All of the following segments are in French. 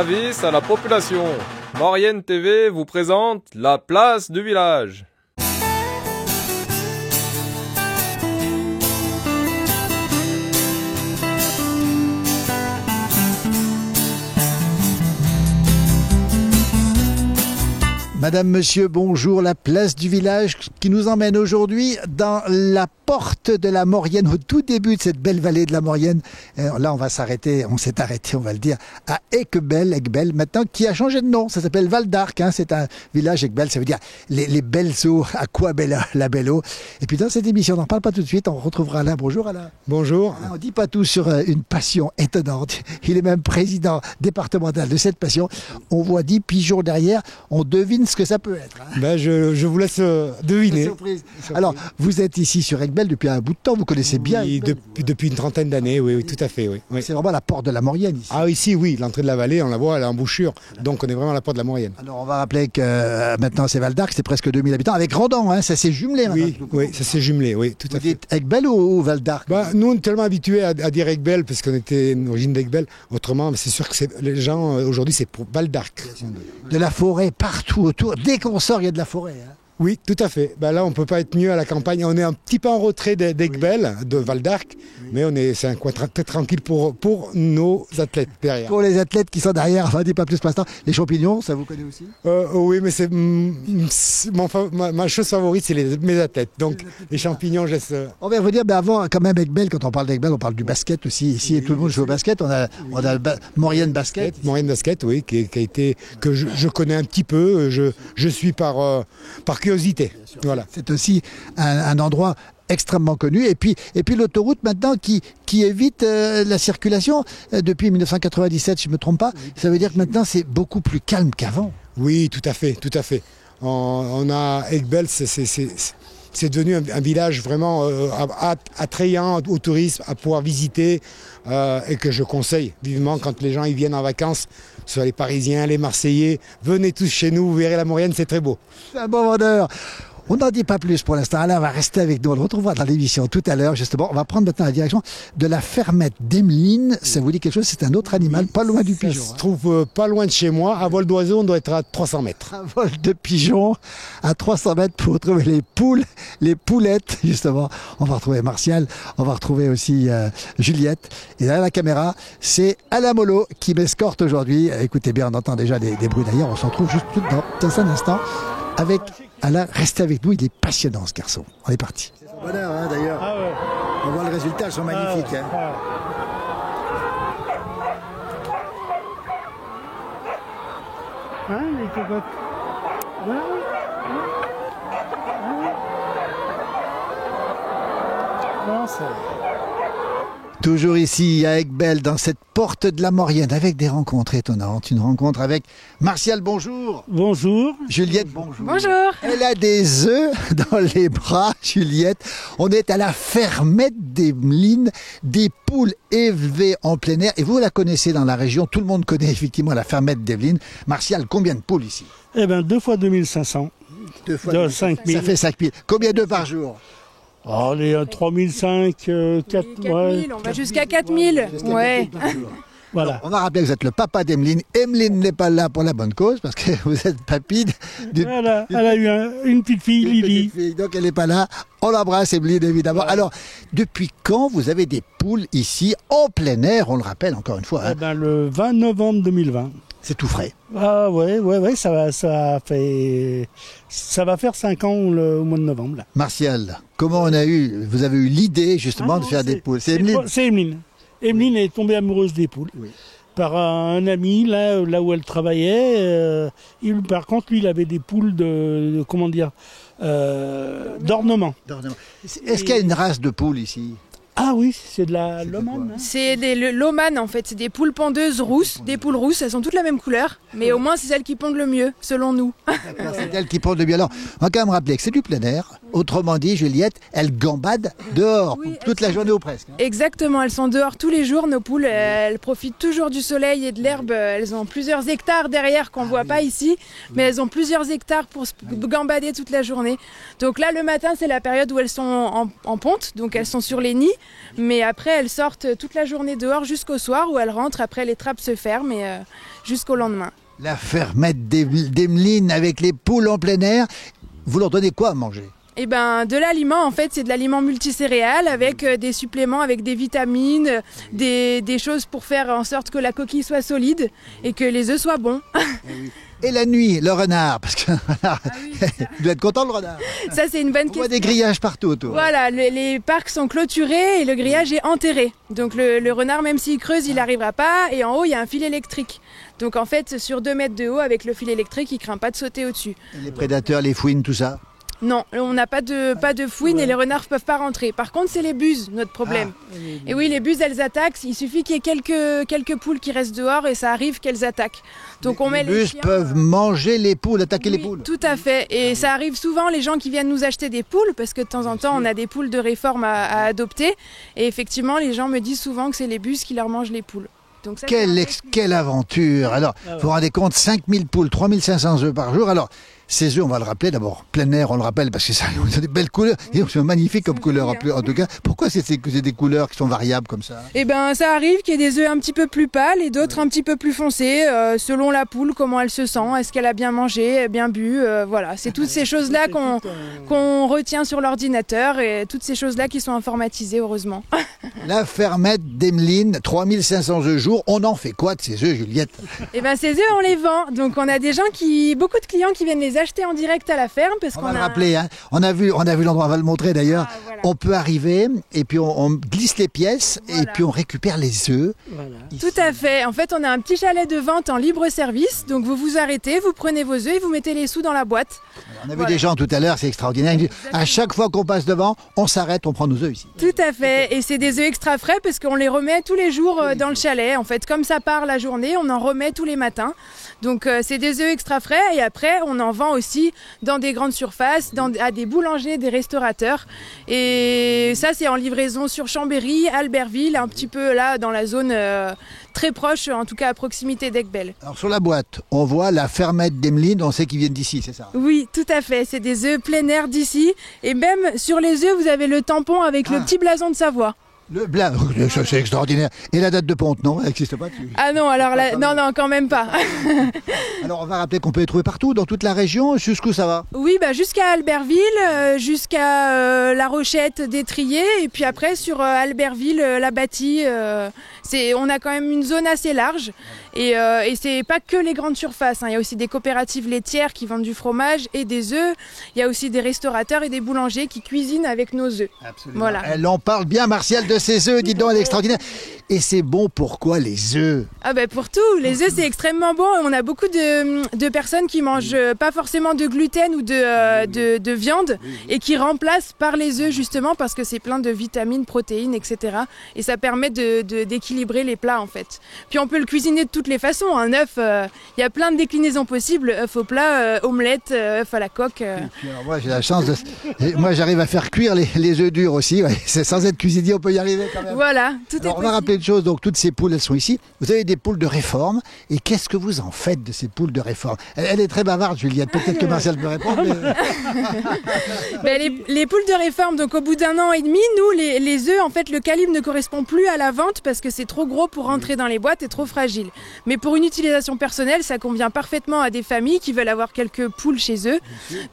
Avis à la population. Maurienne TV vous présente la place du village. Madame, monsieur, bonjour. La place du village qui nous emmène aujourd'hui dans la porte de la Maurienne, au tout début de cette belle vallée de la Maurienne. Là, on s'est arrêté, on va le dire, à Aiguebelle, maintenant, qui a changé de nom. Ça s'appelle Val d'Arc, hein. C'est un village, Aiguebelle, ça veut dire les belles eaux, à quoi belle la belle eau. Et puis dans cette émission, on n'en parle pas tout de suite, on retrouvera Alain. Bonjour Alain. Bonjour. Alain, on dit pas tout sur une passion étonnante. Il est même président départemental de cette passion. On voit 10 pigeons derrière, on devine ce que ça peut être. Hein. Ben je vous laisse deviner. Surprise. Alors, vous êtes ici sur Aiguebelle depuis un bout de temps, vous connaissez bien. Oui, depuis une trentaine d'années, oui, tout à fait. Oui. C'est vraiment la porte de la Maurienne ici. Ah ici, oui, l'entrée de la vallée, on la voit, elle est en bouchure, donc on est vraiment à la porte de la Maurienne. Alors, on va rappeler que maintenant c'est Val d'Arc, c'est presque 2000 habitants, avec Grandon, hein, ça s'est jumelé. Oui, ça s'est jumelé, oui, tout à fait. Vous dites Aiguebelle ou Val d'Arc? Nous, on est tellement habitués à dire Aiguebelle, parce qu'on était une origine d'Aiguebelle. Autrement, c'est sûr que les gens, aujourd'hui, c'est pour Val d'Arc. De la forêt partout autour, dès qu'on sort, il y a de la forêt. Hein. Oui, tout à fait. Là, on ne peut pas être mieux à la campagne. On est un petit peu en retrait d'Aiguebelle, de Val d'Arc, mais c'est un coin très tranquille pour nos athlètes derrière. Pour les athlètes qui sont derrière, enfin, dis pas plus pour l'instant. Les champignons, ça vous connaît aussi? Oui, mais ma chose favorite, c'est mes athlètes. Donc, les champignons, je laisse... On va vous dire, avant, quand même, Aiguebelle, quand on parle d'Aiguebelle, on parle du basket aussi. Ici, tout le monde joue au basket. On a le Maurienne Basket. Maurienne Basket, oui, que je connais un petit peu. Je suis par curiosité. Voilà. C'est aussi un endroit extrêmement connu. Et puis l'autoroute maintenant qui évite la circulation depuis 1997, si je ne me trompe pas. Ça veut dire que maintenant c'est beaucoup plus calme qu'avant. Oui, tout à fait. On a Aiguebelle, c'est devenu un village vraiment attrayant au tourisme, à pouvoir visiter et que je conseille vivement quand les gens ils viennent en vacances, soit les Parisiens, les Marseillais, venez tous chez nous, vous verrez la Maurienne, c'est très beau. C'est un bon vendeur. On n'en dit pas plus pour l'instant. Alain va rester avec nous. On le retrouvera dans l'émission tout à l'heure, justement. On va prendre maintenant la direction de la fermette d'Emeline. Ça vous dit quelque chose? C'est un autre animal, pas loin du pigeon. Ça se trouve pas loin de chez moi. À vol d'oiseau, on doit être à 300 mètres. Un vol de pigeon à 300 mètres pour retrouver les poules, les poulettes, justement. On va retrouver Martial. On va retrouver aussi Juliette. Et derrière la caméra, c'est Alain Mollo qui m'escorte aujourd'hui. Écoutez bien, on entend déjà des bruits d'ailleurs. On s'en trouve juste dans un instant avec Alain. Restez avec nous, il est passionnant ce garçon. On est parti. C'est son bonheur, hein, d'ailleurs. Ah ouais. On voit le résultat, elles sont magnifiques. Hein. Les cocottes. Non, c'est... Toujours ici à Aiguebelle, dans cette porte de la Maurienne, avec des rencontres étonnantes. Une rencontre avec Martial, bonjour. Bonjour. Juliette, bonjour. Bonjour. Elle a des œufs dans les bras, Juliette. On est à la fermette d'Emeline, des poules élevées en plein air. Et vous la connaissez dans la région, tout le monde connaît effectivement la fermette d'Emeline. Martial, combien de poules ici? 2 fois 2500. 2 fois 5000. Ça fait 5000. Combien d'œufs par jour? Oh, les 3005, 4000, on va jusqu'à 4000. Ouais. Voilà. On va rappeler que vous êtes le papa d'Emeline. Emeline n'est pas là pour la bonne cause, parce que vous êtes papy. Voilà, elle a eu une petite fille, Lily. Donc elle n'est pas là. On l'embrasse, Emeline, évidemment. Alors, depuis quand vous avez des poules ici, en plein air, on le rappelle encore une fois, hein? Le 20 novembre 2020. C'est tout frais. Ah ouais, ça va faire 5 ans au mois de novembre. Là. Martial, comment vous avez eu l'idée justement de faire des poules? C'est Emeline? C'est Emeline. Emeline est tombée amoureuse des poules. Oui. Par un ami, là où elle travaillait. Par contre, lui, il avait des poules d'ornement. Est-ce qu'il y a une race de poules ici? Ah oui, c'est de la lomane. Hein. C'est des lomanes en fait, c'est des poules pondeuses rousses, des poules rousses, elles sont toutes la même couleur, mais au moins c'est celles qui pondent le mieux, selon nous. C'est elles qui pondent le mieux. Alors, on va quand même rappeler que c'est du plein air, Autrement dit, Juliette, elles gambadent dehors Oui, toute la journée ou presque. Exactement, elles sont dehors tous les jours, nos poules, elles profitent toujours du soleil et de l'herbe, elles ont plusieurs hectares derrière qu'on ne voit pas ici, mais elles ont plusieurs hectares pour se gambader toute la journée. Donc là, le matin, c'est la période où elles sont en ponte, donc elles sont sur les nids, mais après, elles sortent toute la journée dehors jusqu'au soir où elles rentrent, après les trappes se ferment et jusqu'au lendemain. La fermette d'Emeline avec les poules en plein air, vous leur donnez quoi à manger? Eh ben, de l'aliment, en fait, c'est de l'aliment multicéréal avec des suppléments, avec des vitamines, des choses pour faire en sorte que la coquille soit solide et que les œufs soient bons. Et la nuit, le renard, parce que oui, il doit être content le renard. Ça, c'est une bonne On voit question. des grillages partout autour. Voilà, les parcs sont clôturés et le grillage est enterré. Donc le renard, même s'il creuse, il n'arrivera pas. Et en haut, il y a un fil électrique. Donc en fait, sur 2 mètres de haut, avec le fil électrique, il ne craint pas de sauter au-dessus. Et les prédateurs, les fouines, tout ça. Non, on n'a pas de fouine et les renards ne peuvent pas rentrer. Par contre, c'est les buses, notre problème. Et oui, les buses, elles attaquent. Il suffit qu'il y ait quelques poules qui restent dehors et ça arrive qu'elles attaquent. Donc on met Les les bus chiens, peuvent manger les poules, attaquer les Oui, poules. tout à fait. Et ça arrive souvent, les gens qui viennent nous acheter des poules, parce que de temps en temps, on a des poules de réforme à adopter. Et effectivement, les gens me disent souvent que c'est les bus qui leur mangent les poules. Donc ça, Quelle aventure! Alors, vous vous rendez compte, 5000 poules, 3500 œufs par jour. Alors, ces œufs, on va le rappeler d'abord, plein air, on le rappelle, parce que ça ont des belles couleurs. Et c'est magnifique comme couleur, en tout cas. Pourquoi c'est des couleurs qui sont variables comme ça? Eh ben, ça arrive qu'il y ait des œufs un petit peu plus pâles et d'autres un petit peu plus foncés, selon la poule, comment elle se sent, est-ce qu'elle a bien mangé, bien bu, voilà. C'est toutes ces choses-là qu'on retient sur l'ordinateur et toutes ces choses-là qui sont informatisées, heureusement. La fermette d'Emeline, 3500 œufs jour. On en fait quoi de ces œufs, Juliette? Eh ben, ces œufs, on les vend. Donc, on a beaucoup de clients qui viennent les acheter en direct à la ferme parce On qu'on va le a rappeler, hein. On a vu l'endroit, on va le montrer d'ailleurs. Ah, voilà. On peut arriver et puis on glisse les pièces et Voilà. puis on récupère les œufs. Voilà. Tout à fait. En fait, on a un petit chalet de vente en libre service. Donc, vous vous arrêtez, vous prenez vos œufs et vous mettez les sous dans la boîte. On a vu Voilà. des gens tout à l'heure, c'est extraordinaire. Ils disent, à chaque fois qu'on passe devant, on s'arrête, on prend nos œufs ici. Tout à fait. Et c'est des œufs extra frais parce qu'on les remet tous les jours dans le chalet. En fait, comme ça part la journée, on en remet tous les matins. Donc, c'est des œufs extra frais. Et après, on en vend aussi dans des grandes surfaces, à des boulangers, des restaurateurs. Et ça, c'est en livraison sur Chambéry, Albertville, un petit peu là dans la zone très proche, en tout cas à proximité d'Aiguebelle. Alors sur la boîte, on voit la fermette d'Emeline, on sait qu'ils viennent d'ici, c'est ça? Oui, tout à fait. C'est des œufs plein air d'ici. Et même sur les œufs, vous avez le tampon avec le petit blason de Savoie. Le blanc, c'est extraordinaire. Et la date de ponte, non? Elle n'existe pas dessus. Ah non, alors là, non, quand même pas. Alors on va rappeler qu'on peut les trouver partout, dans toute la région. Jusqu'où ça va? Oui, bah jusqu'à Albertville, jusqu'à La Rochette, d'Étrier, et puis après sur Albertville, La Bâtie. On a quand même une zone assez large. Et c'est pas que les grandes surfaces, hein. Il y a aussi des coopératives laitières qui vendent du fromage et des œufs. Il y a aussi des restaurateurs et des boulangers qui cuisinent avec nos œufs. Absolument. Voilà. Elle en parle bien, Martial, de ses œufs. Dis donc, elle est extraordinaire. Et c'est bon, pourquoi les œufs? Ah ben pour tout, les œufs c'est extrêmement bon. On a beaucoup de personnes qui mangent pas forcément de gluten ou de viande et qui remplacent par les œufs justement parce que c'est plein de vitamines, protéines, etc. Et ça permet d'équilibrer les plats en fait. Puis on peut le cuisiner de toutes les façons. Un œuf, il y a plein de déclinaisons possibles. œuf au plat, omelette, œuf à la coque. Puis alors, moi j'ai la chance moi j'arrive à faire cuire les œufs durs aussi. Ouais. C'est sans être cuisinier, on peut y arriver quand même. Voilà, tout Alors, est on va rappeler une chose, donc toutes ces poules, elles sont ici. Vous avez des poules de réforme. Et qu'est-ce que vous en faites de ces poules de réforme? Elle est très bavarde, Juliette. Peut-être que Martial peut répondre. Mais... Ben, les poules de réforme, donc au bout d'1 an et demi, nous, les œufs, en fait, le calibre ne correspond plus à la vente parce que c'est trop gros pour rentrer dans les boîtes et trop fragile. Mais pour une utilisation personnelle, ça convient parfaitement à des familles qui veulent avoir quelques poules chez eux.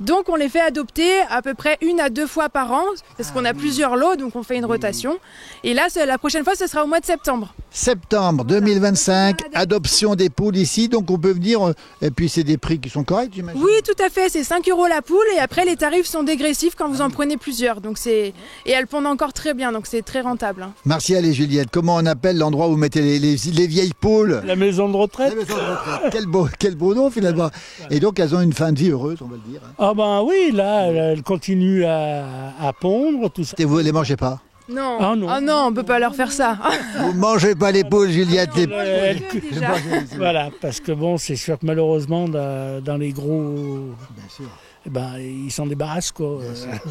Donc on les fait adopter à peu près 1 à 2 fois par an parce qu'on a plusieurs lots, donc on fait une rotation. Et là, la prochaine fois, ce sera au mois de septembre. Septembre 2025, adoption des poules ici, donc on peut venir, et puis c'est des prix qui sont corrects, j'imagine. Oui, tout à fait, c'est 5 € la poule et après les tarifs sont dégressifs quand vous en prenez plusieurs. Donc et elles pondent encore très bien, donc c'est très rentable. Hein. Martial et Juliette, comment on appelle l'endroit où vous mettez les vieilles poules? La maison de retraite. La maison de retraite. Quel beau nom finalement. Et donc elles ont une fin de vie heureuse, on va le dire. Hein. Ah ben oui, là, elle continue à pondre, tout ça. Et vous ne les mangez pas? Non. Ah non. Ah non, on peut pas leur faire ça. Vous mangez pas les poules, Juliette. Non, les- moi, Elle- je mange déjà. Voilà, parce que bon, c'est sûr que malheureusement, dans les gros, eh ben, ils s'en débarrassent, quoi.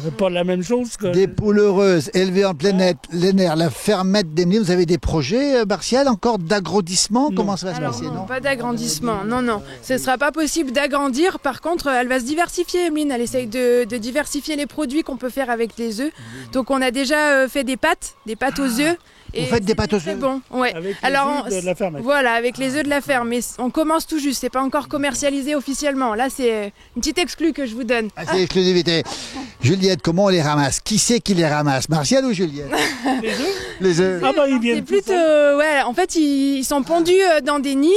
C'est pas la même chose, quoi. Des poules heureuses élevées en plein air, la fermette d'Emeline. Vous avez des projets, Martial, encore d'agrandissement? Non. Comment ça va se Alors passer, non, non? pas d'agrandissement. Non, non. Ce ne sera pas possible d'agrandir. Par contre, elle va se diversifier, Emeline. Elle essaye de diversifier les produits qu'on peut faire avec les œufs. Donc on a déjà fait des pâtes aux œufs. Vous faites des pâtes aux Très œufs? bon. Ouais. Avec les Alors, œufs de la ferme. Voilà, avec les œufs de la ferme. Mais on commence tout juste. C'est pas encore commercialisé officiellement. Là, c'est une petite exclue que je vous donne. Ah, c'est l'exclusivité. Juliette, comment on les ramasse? Qui c'est qui les ramasse? Martial ou Juliette? Les œufs Les œufs. Ah bah ils C'est viennent tout plutôt, seuls. ouais. En fait, ils sont pondus dans des nids.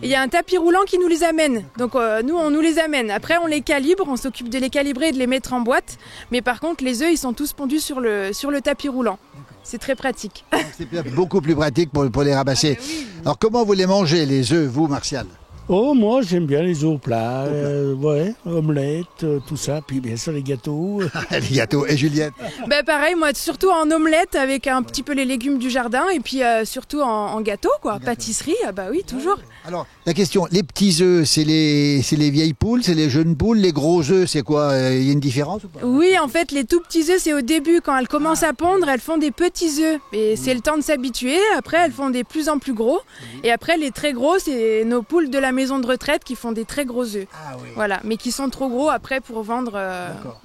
Et il y a un tapis roulant qui nous les amène. Donc nous, on nous les amène. Après, on les calibre. On s'occupe de les calibrer et de les mettre en boîte. Mais par contre, les œufs, ils sont tous pondus sur le tapis roulant. C'est très pratique. C'est beaucoup plus pratique pour les ramasser. Alors, comment vous les mangez, les œufs, vous, Martial? Oh, moi j'aime bien les œufs au plat, ouais, omelettes, tout ça, puis bien sûr les gâteaux. Les gâteaux. Et Juliette? Ben pareil, moi surtout en omelette avec un petit peu les légumes du jardin et puis surtout en gâteau, quoi. Pâtisserie, ah bah oui, toujours. Alors, la question, les petits œufs, c'est les vieilles poules, c'est les jeunes poules, les gros œufs, c'est quoi? Il y a une différence ou pas? Oui, en fait, les tout petits œufs, c'est au début. Quand elles commencent à pondre, elles font des petits œufs. Et c'est le temps de s'habituer. Après, elles font des plus en plus gros. Et après, les très gros, c'est nos poules de la maison de retraite qui font des très gros œufs. Ah oui. Voilà, mais qui sont trop gros après pour vendre.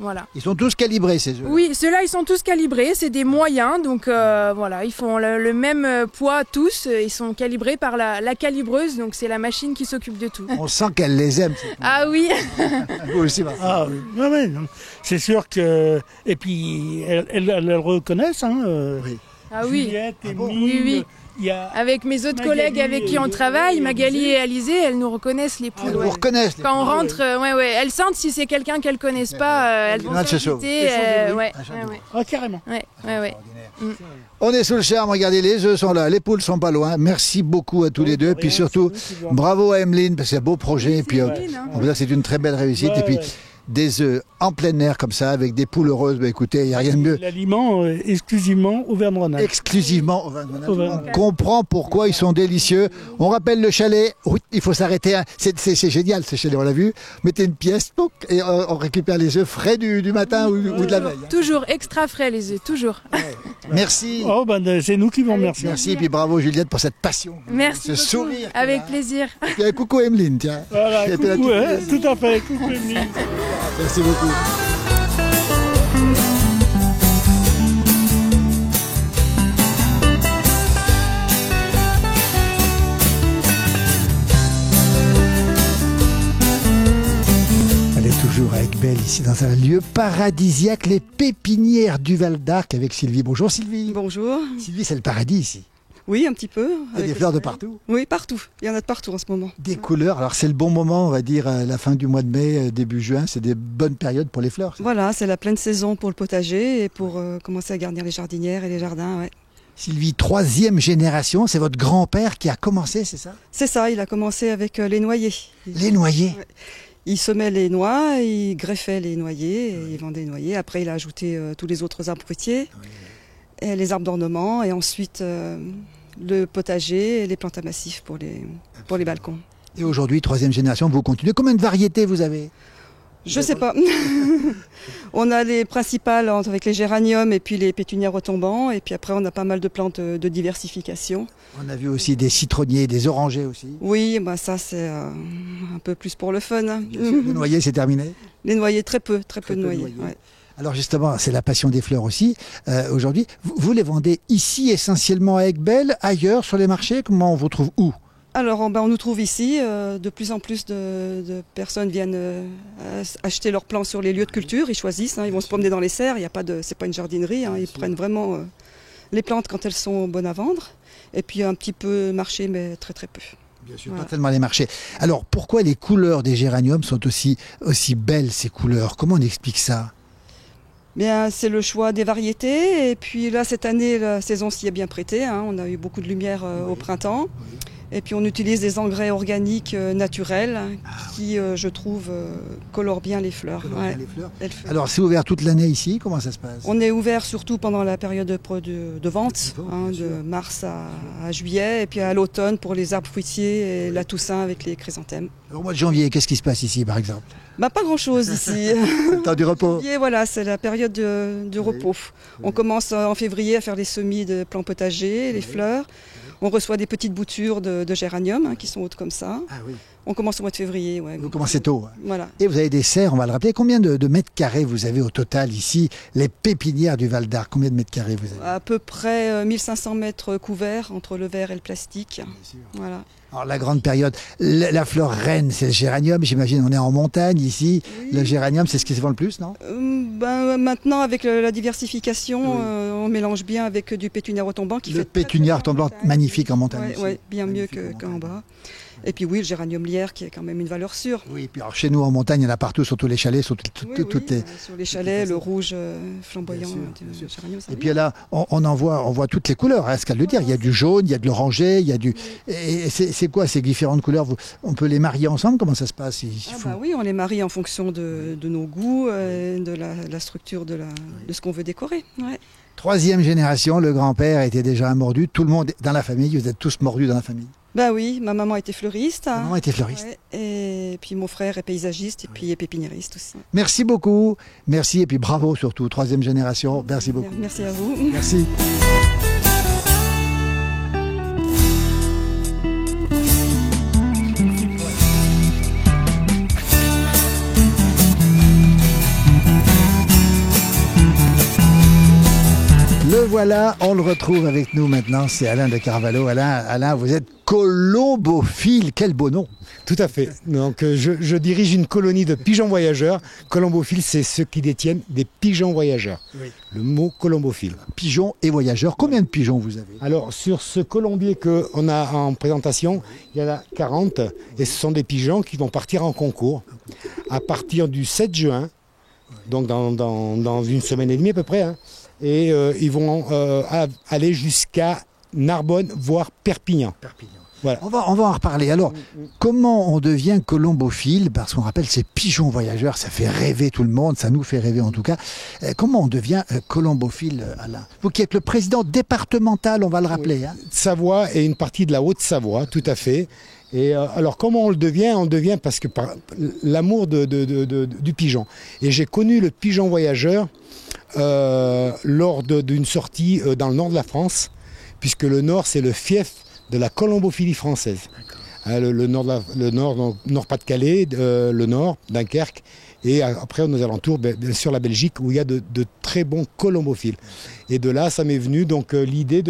Voilà. Ils sont tous calibrés, ces œufs? Oui, ceux-là, ils sont tous calibrés. C'est des moyens. Donc voilà, ils font le même poids tous. Ils sont calibrés par la calibreuse. Donc c'est la machine qui s'occupe de tout. On sent qu'elle les aime. ces poules. Ah oui. Vous aussi, Martial. Ah oui, ouais, ouais, non. C'est sûr que... Et puis elles reconnaissent, hein. Oui. Ah oui. Juliette, bon Émile, Oui, oui. il y a... Avec mes autres Magali collègues avec qui on et- travaille, et Magali Alizé. et Alizé, elles nous reconnaissent les poules. Elles ouais. vous reconnaissent, les Quand on poules. rentre, ouais, elles sentent si c'est quelqu'un qu'elles connaissent pas, elles vont elles se sauvent. s'inviter. Ouais. Ah, carrément. Ouais. On est sous le charme, regardez, les œufs sont là, les poules sont pas loin. Merci beaucoup à tous les deux. de Puis rien, surtout, c'est nous qui vous bravo à Emeline, parce que c'est un beau projet. Et puis, Emeline, hein. on peut dire que c'est une très belle réussite. Ouais, Et puis, ouais. des œufs en plein air comme ça, avec des poules heureuses. Bah, écoutez, il n'y a rien de mieux. L'aliment exclusivement Auvergne-Rhône-Alpes. Exclusivement au vin de Monaco. Auvergne. On comprend pourquoi ils sont délicieux. On rappelle le chalet. Oui, il faut s'arrêter. Hein. C'est génial ce chalet, on l'a vu. Mettez une pièce pouc, et on récupère les œufs frais du matin ou de la veille. Hein. Toujours extra frais les œufs, toujours. Merci. Oh, ben, c'est nous qui vous remercions. Merci. Et puis bravo Juliette pour cette passion. Merci Ce beaucoup. sourire. qu'elle Avec a. plaisir. Et puis, coucou Emeline, tiens. Voilà, Qui était là coucou, toute hein, la- tout à fait, coucou Émile. Merci beaucoup. Elle est toujours avec Belle ici dans un lieu paradisiaque, les pépinières du Val d'Arc avec Sylvie. Bonjour Sylvie. Bonjour. Sylvie, c'est le paradis ici. Oui, un petit peu. Il y a avec des le fleurs de soleil. partout. Oui, partout. Il y en a de partout en ce moment. Des couleurs. Alors c'est le bon moment, on va dire, la fin du mois de mai, début juin. C'est des bonnes périodes pour les fleurs. Voilà, c'est la pleine saison pour le potager et pour commencer à garnir les jardinières et les jardins. Ouais. Sylvie, 3e génération, c'est votre grand-père qui a commencé, c'est ça? C'est ça, il a commencé avec les noyers. Les noyers. Il semait les noix, il greffait les noyers, et il vendait les noyers. Après, il a ajouté tous les autres arbres fruitiers, et les arbres d'ornement, et ensuite le potager et les plantes à massif pour les balcons. Et aujourd'hui, 3e génération, vous continuez. Combien de variétés vous avez? Je sais pas. On a les principales avec les géraniums et puis les pétunias retombants. Et puis après, on a pas mal de plantes de diversification. On a vu aussi des citronniers, des orangers aussi. Oui, bah ça c'est un peu plus pour le fun. Hein. Les noyers, c'est terminé. Les noyers, très peu de de noyers. noyers. Ouais. Alors justement, c'est la passion des fleurs aussi. Aujourd'hui, vous les vendez ici essentiellement à Aiguebelle, ailleurs sur les marchés. Comment on vous trouve où? Alors on nous trouve ici. De plus en plus de personnes viennent acheter leurs plants sur les lieux de culture. Ils choisissent, hein, ils vont se promener dans les serres. Il y a pas de, c'est pas une jardinerie. Hein, ils prennent vraiment les plantes quand elles sont bonnes à vendre. Et puis un petit peu marché, mais très très peu. Bien sûr, Voilà. pas tellement les marchés. Alors pourquoi les couleurs des géraniums sont aussi belles, ces couleurs? Comment on explique ça? Bien, c'est le choix des variétés. Et puis là, cette année, la saison s'y est bien prêtée. Hein. On a eu beaucoup de lumière au printemps. Et puis on utilise des engrais organiques naturels qui, je trouve, colorent bien les fleurs. Ouais. Les fleurs. Elles font- Alors c'est ouvert toute l'année ici, comment ça se passe? On est ouvert surtout pendant la période de vente, de mars à juillet, et puis à l'automne pour les arbres fruitiers et la Toussaint avec les chrysanthèmes. Au mois de janvier, qu'est-ce qui se passe ici par exemple? Pas grand-chose ici. Le temps du repos. Et voilà, c'est la période de repos. On commence en février à faire les semis de plants potagers, les fleurs. On reçoit des petites boutures de géranium qui sont hautes comme ça. Ah oui. On commence au mois de février. Ouais. Vous commencez tôt. Voilà. Et vous avez des serres, on va le rappeler. Combien de mètres carrés vous avez au total ici, les pépinières du Val d'Arc? Combien de mètres carrés vous avez? À peu près 1500 mètres couverts entre le verre et le plastique. Voilà. Alors la grande période, la fleur reine, c'est le géranium. J'imagine on est en montagne ici. Oui. Le géranium, c'est ce qui se vend le plus, non? Maintenant, avec la diversification, on mélange bien avec du pétuniaire tombant qui Le fait très, pétuniaire très bien en tombant, montagne. magnifique en montagne. Ouais, aussi. ouais, bien mieux Magnifique en qu'en montagne. bas. Et puis oui, le géranium lierre qui est quand même une valeur sûre. Oui, puis alors chez nous en montagne, il y en a partout, sur tous les chalets, sur toutes les. Sur les chalets, le rouge flamboyant Bien sûr, du bien sûr. géranium. ça Et va puis bien. là, on voit toutes les couleurs, hein, ce qu'elle veut dire. Il y a du jaune, il y a de l'orangé, il y a du. Et c'est quoi ces différentes couleurs? On peut les marier ensemble? Comment ça se passe? Oui, on les marie en fonction de nos goûts, de la structure de ce qu'on veut décorer. Ouais. Troisième génération, le grand-père était déjà un mordu. Tout le monde dans la famille, vous êtes tous mordus dans la famille. Bah oui, ma maman était fleuriste. Ma maman était fleuriste. Ouais, et puis mon frère est paysagiste et puis est pépiniériste aussi. Merci beaucoup. Merci et puis bravo surtout. Troisième génération. Merci beaucoup. Merci à vous. Merci. Le voilà, on le retrouve avec nous maintenant, c'est Alain de Carvalho. Alain, vous êtes colombophile, quel beau nom. Tout à fait. Donc je dirige une colonie de pigeons voyageurs. Colombophile, c'est ceux qui détiennent des pigeons voyageurs. Oui. Le mot colombophile. Pigeons et voyageurs, combien de pigeons vous avez? Alors sur ce colombier qu'on a en présentation, il y en a 40 et ce sont des pigeons qui vont partir en concours à partir du 7 juin, donc dans une semaine et demie à peu près. Hein. Et ils vont aller jusqu'à Narbonne, voire Perpignan. Voilà. On va en reparler. Alors, comment on devient colombophile? Parce qu'on rappelle, ces pigeons voyageurs, ça fait rêver tout le monde, ça nous fait rêver en tout cas. Comment on devient colombophile, Alain? Vous qui êtes le président départemental, on va le rappeler. Hein. Savoie et une partie de la Haute-Savoie, tout à fait. Et alors comment on le devient? On le devient parce que par l'amour du pigeon. Et j'ai connu le pigeon voyageur lors d'une sortie dans le nord de la France, puisque le nord c'est le fief de la colombophilie française. Hein, le Nord-Pas-de-Calais, le nord, Dunkerque, et après aux alentours, bien sûr la Belgique, où il y a de très bons colombophiles. Et de là, ça m'est venu donc l'idée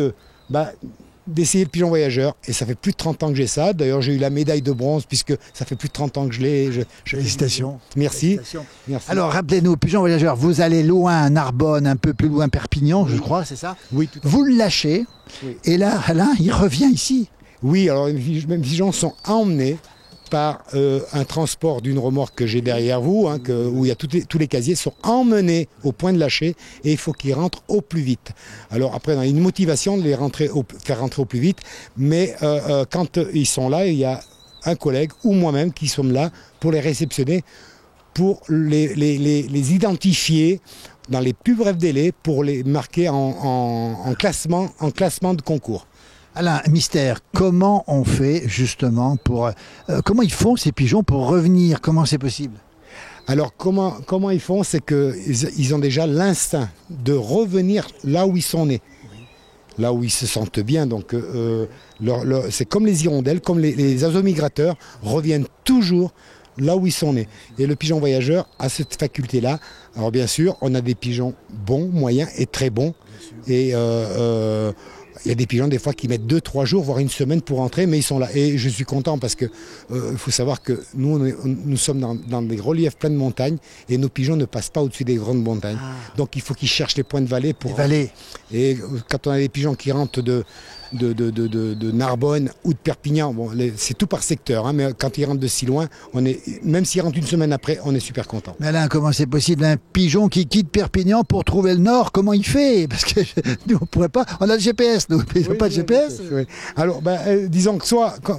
d'essayer le pigeon voyageur. Et ça fait plus de 30 ans que j'ai ça. D'ailleurs, j'ai eu la médaille de bronze, puisque ça fait plus de 30 ans que je l'ai. Félicitations. Merci. Merci. Alors, rappelez-nous, pigeon voyageur, vous allez loin, Narbonne, un peu plus loin, Perpignan, je crois, c'est ça? Oui, tout à fait. Vous le lâchez, Oui. et là, Alain, il revient ici. Oui, alors mes pigeons sont emmenés par un transport d'une remorque que j'ai derrière vous, hein, où il y a tous les casiers, sont emmenés au point de lâcher et il faut qu'ils rentrent au plus vite. Alors après, on a une motivation de les faire rentrer au plus vite, mais quand ils sont là, il y a un collègue ou moi-même qui sommes là pour les réceptionner, pour les identifier dans les plus brefs délais, pour les marquer en classement de concours. Alain, mystère, comment on fait justement comment ils font ces pigeons pour revenir? Comment c'est possible? Alors comment ils font? C'est qu'ils ont déjà l'instinct de revenir là où ils sont nés, là où ils se sentent bien. Donc c'est comme les hirondelles, comme les oiseaux migrateurs reviennent toujours là où ils sont nés. Et le pigeon voyageur a cette faculté-là. Alors bien sûr, on a des pigeons bons, moyens et très bons. Et il y a des pigeons des fois qui mettent 2-3 jours, voire une semaine pour rentrer, mais ils sont là. Et je suis content parce que faut savoir que nous sommes dans des reliefs pleins de montagnes et nos pigeons ne passent pas au-dessus des grandes montagnes. Donc il faut qu'ils cherchent les points de vallée pour. Les vallées. Et quand on a des pigeons qui rentrent de Narbonne ou de Perpignan. Bon, c'est tout par secteur, hein, mais quand ils rentrent de si loin, même s'ils rentrent une semaine après, on est super content. Mais Alain, comment c'est possible? Un pigeon qui quitte Perpignan pour trouver le nord, comment il fait? Parce que nous, on pourrait pas. On a le GPS, nous, ils n'ont pas de GPS. Oui. Alors, disons que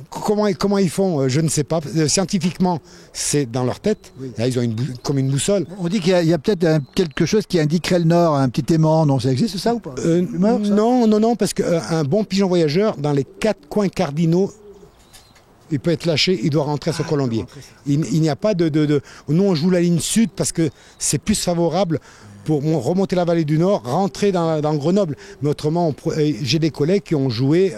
comment ils font, je ne sais pas. Scientifiquement, c'est dans leur tête. Oui. Là, ils ont comme une boussole. On dit qu'il y a peut-être quelque chose qui indiquerait le nord, un petit aimant. Non, ça existe ça ou pas? Non, parce qu'un bon pigeon voyageur, dans les 4 coins cardinaux, il peut être lâché, il doit rentrer à son colombier. Il n'y a pas Nous, on joue la ligne sud parce que c'est plus favorable pour remonter la vallée du Nord, rentrer dans Grenoble. Mais autrement, j'ai des collègues qui ont joué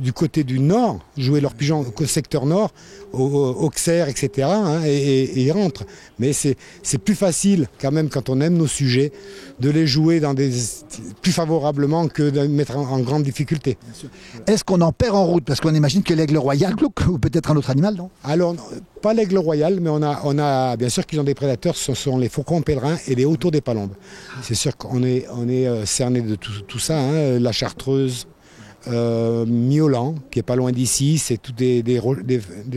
du côté du Nord, jouer leurs pigeons au secteur Nord, au Auxerre, etc. Hein, et ils rentrent. Mais c'est plus facile, quand même, quand on aime nos sujets, de les jouer plus favorablement que de les mettre en grande difficulté. Est-ce qu'on en perd en route? Parce qu'on imagine que l'aigle royal, ou peut-être un autre animal, non? Alors, pas l'aigle royal, mais on a bien sûr qu'ils ont des prédateurs, ce sont les faucons pèlerins et les autour des palombes. C'est sûr qu'on est cerné de tout ça, hein, la chartreuse, Miolan, qui est pas loin d'ici, c'est toutes des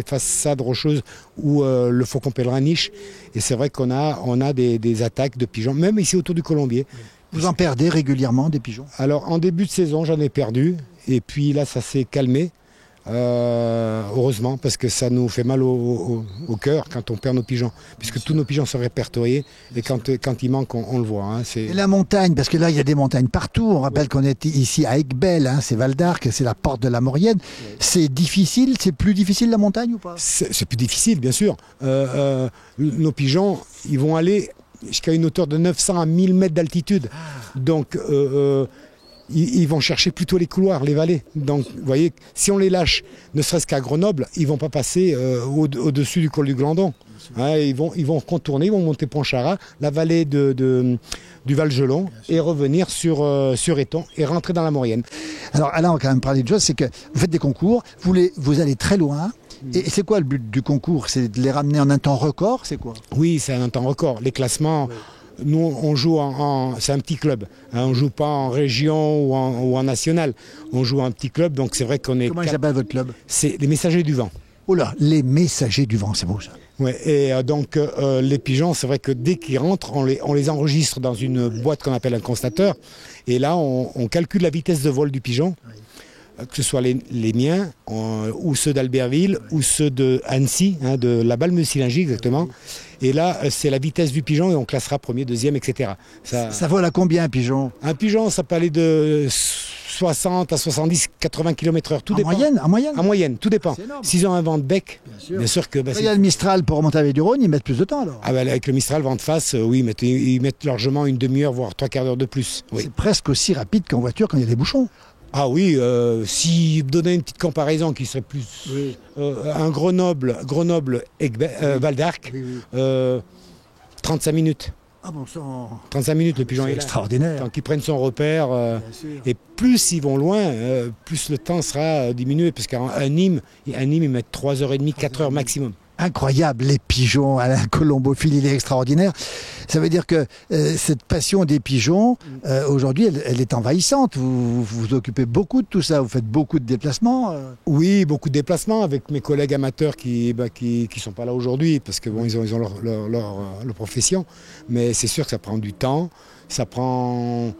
façades rocheuses où le faucon pèlerin niche. Et c'est vrai qu'on a des attaques de pigeons, même ici autour du colombier. Vous en perdez régulièrement des pigeons? Alors en début de saison, j'en ai perdu, et puis là ça s'est calmé. Heureusement, parce que ça nous fait mal au cœur quand on perd nos pigeons, puisque tous nos pigeons sont répertoriés, et quand il manque, on le voit. Hein, et la montagne, parce que là il y a des montagnes partout, on rappelle qu'on est ici à Aiguebelle, hein, c'est Val d'Arc, c'est la porte de la Maurienne. C'est difficile, c'est plus difficile la montagne ou pas? C'est plus difficile, bien sûr. Nos pigeons, ils vont aller jusqu'à une hauteur de 900 à 1000 mètres d'altitude, donc ils vont chercher plutôt les couloirs, les vallées. Donc, vous voyez, si on les lâche, ne serait-ce qu'à Grenoble, ils ne vont pas passer au-dessus du col du Glandon. Hein, ils vont contourner, ils vont monter Pontcharrat, la vallée du Val-Gelon, et revenir sur Éton et rentrer dans la Maurienne. Alors, Alain, on va quand même parler de chose, c'est que vous faites des concours, vous allez très loin. Et c'est quoi le but du concours? C'est de les ramener en un temps record? C'est quoi? Oui, c'est un temps record. Les classements... Oui. Nous, on joue c'est un petit club. Hein, on ne joue pas en région ou en national. On joue en petit club, donc c'est vrai qu'on est... Comment il s'appelle votre club? C'est les Messagers du Vent. Oh là, les Messagers du Vent, c'est beau ça. Ouais, et donc les pigeons, c'est vrai que dès qu'ils rentrent, on les enregistre dans une boîte qu'on appelle un constateur. Et là, on calcule la vitesse de vol du pigeon. Oui. Que ce soit les miens, ou ceux d'Albertville, ou ceux de Annecy, hein, de la Balme-Silingy exactement. Et là, c'est la vitesse du pigeon et on classera premier, deuxième, etc. Ça vole à combien un pigeon? Un pigeon, ça peut aller de 60 à 70, 80 km/h. Tout dépend. En moyenne? En moyenne, tout dépend. S'ils ont un vent de bec, bien sûr que... il y a le Mistral pour remonter avec du Rhône, ils mettent plus de temps alors. Avec le Mistral vent de face, oui, ils mettent largement une demi-heure, voire 3/4 d'heure de plus. Oui. C'est presque aussi rapide qu'en voiture quand il y a des bouchons. Ah oui, si vous donnez une petite comparaison qui serait plus... Oui. Un Grenoble Val d'Arc, 35 minutes. Ah bon, 35 minutes, le pigeon est extraordinaire. Tant qu'ils prennent son repère, et plus ils vont loin, plus le temps sera diminué, parce qu'à Nîmes, ils mettent 3h30, 4h maximum. Incroyable, les pigeons, Alain Colombophile, il est extraordinaire. Ça veut dire que cette passion des pigeons, aujourd'hui, elle est envahissante. Vous vous occupez beaucoup de tout ça, vous faites beaucoup de déplacements. Oui, beaucoup de déplacements avec mes collègues amateurs qui sont pas là aujourd'hui, parce que bon, ils ont leur profession. Mais c'est sûr que ça prend du temps, ça prend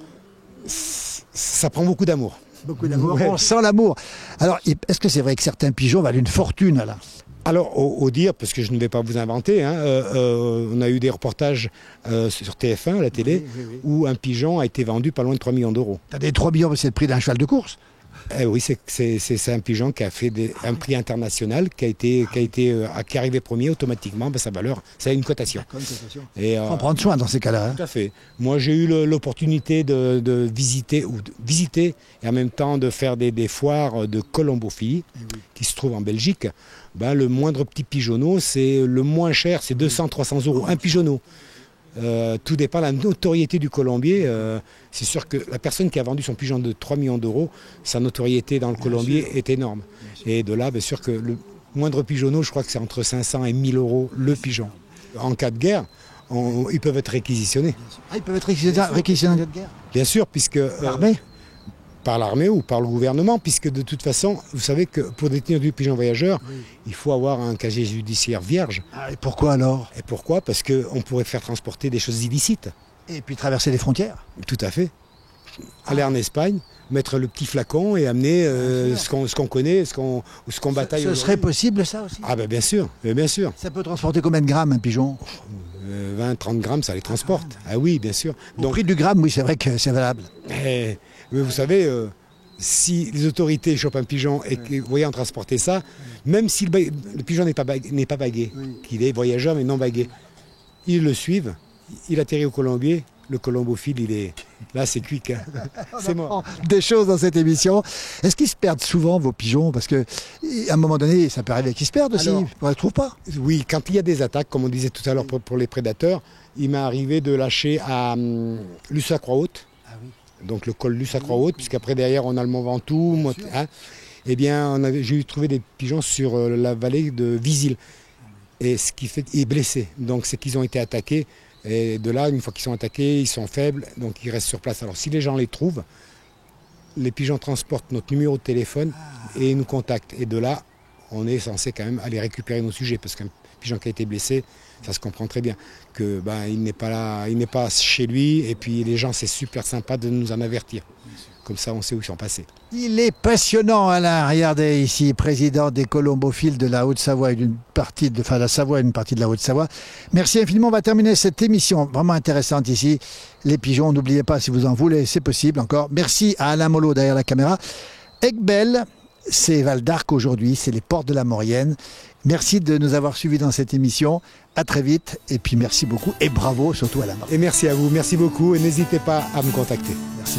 beaucoup d'amour. Beaucoup d'amour, ouais. On sent l'amour. Alors, est-ce que c'est vrai que certains pigeons valent une fortune, Alain? Alors, au dire, parce que je ne vais pas vous inventer, hein, on a eu des reportages sur TF1, la télé, oui. Où un pigeon a été vendu pas loin de 3 millions d'euros. T'as des 3 millions, c'est le prix d'un cheval de course? Oui, c'est un pigeon qui a fait un prix international, qui est arrivé premier automatiquement, sa valeur, ça a une cotation. Et on prend soin dans ces cas-là. Hein. Tout à fait. Moi, j'ai eu l'opportunité de visiter et en même temps de faire des foires de colombophilie, qui se trouvent en Belgique. Le moindre petit pigeonneau, c'est le moins cher, c'est 200-300 euros, un pigeonneau. Tout dépend de la notoriété du colombier. C'est sûr que la personne qui a vendu son pigeon de 3 millions d'euros, sa notoriété dans le colombier est énorme. Et de là, bien sûr que le moindre pigeonneau, je crois que c'est entre 500 et 1000 euros le pigeon. En cas de guerre, ils peuvent être réquisitionnés. Ah, ils peuvent être réquisitionnés en cas de guerre? Bien sûr, puisque... L'armée? par l'armée ou par le gouvernement, puisque de toute façon, vous savez que pour détenir du pigeon voyageur, il faut avoir un casier judiciaire vierge. Ah, et pourquoi alors? Et pourquoi? Parce qu'on pourrait faire transporter des choses illicites. Et puis traverser les frontières. Tout à fait. Aller en Espagne, mettre le petit flacon et amener ce qu'on connaît, ce qu'on bataille. Ce serait possible ça aussi? Ah ben bien sûr, bien sûr. Ça peut transporter combien de grammes un pigeon? 20-30 grammes, ça les transporte. Ah oui, bien sûr. Au prix du gramme, oui, c'est vrai que c'est valable. Mais vous savez, si les autorités chopent un pigeon et que vous voyez en transporter ça, même si le pigeon n'est pas bagué, qu'il est voyageur mais non bagué, ils le suivent, il atterrit au colombier, le colombophile, il est... Là, c'est cuit. Hein. C'est mort. Des choses dans cette émission. Est-ce qu'ils se perdent souvent, vos pigeons? Parce qu'à un moment donné, ça peut arriver qu'ils se perdent aussi. On ne les trouve pas. Oui, quand il y a des attaques, comme on disait tout à l'heure pour les prédateurs, il m'est arrivé de lâcher à Luce-à-Croix-Haute. Ah oui. Donc le col Luce-à-Croix-Haute, puisqu'après derrière, on a le Mont Ventoux. Hein. Eh bien, j'ai trouvé des pigeons sur la vallée de Visil. Et ce qui fait... Il est blessé. Donc c'est qu'ils ont été attaqués. Et de là, une fois qu'ils sont attaqués, ils sont faibles, donc ils restent sur place. Alors si les gens les trouvent, les pigeons transportent notre numéro de téléphone et ils nous contactent. Et de là, on est censé quand même aller récupérer nos sujets, parce qu'un pigeon qui a été blessé, ça se comprend très bien, que il n'est pas là, il n'est pas chez lui, et puis les gens, c'est super sympa de nous en avertir. Comme ça, on sait où ils sont passés. Il est passionnant, Alain. Regardez ici, président des colombophiles de la Haute-Savoie et d'une partie de la Savoie et une partie de la Haute-Savoie. Merci infiniment. On va terminer cette émission vraiment intéressante ici. Les pigeons, n'oubliez pas, si vous en voulez, c'est possible encore. Merci à Alain Mollo derrière la caméra. Aiguebelle, c'est Val d'Arc aujourd'hui, c'est les portes de la Maurienne. Merci de nous avoir suivis dans cette émission. À très vite. Et puis merci beaucoup et bravo surtout à la main. Et merci à vous, merci beaucoup. Et n'hésitez pas à me contacter. Merci.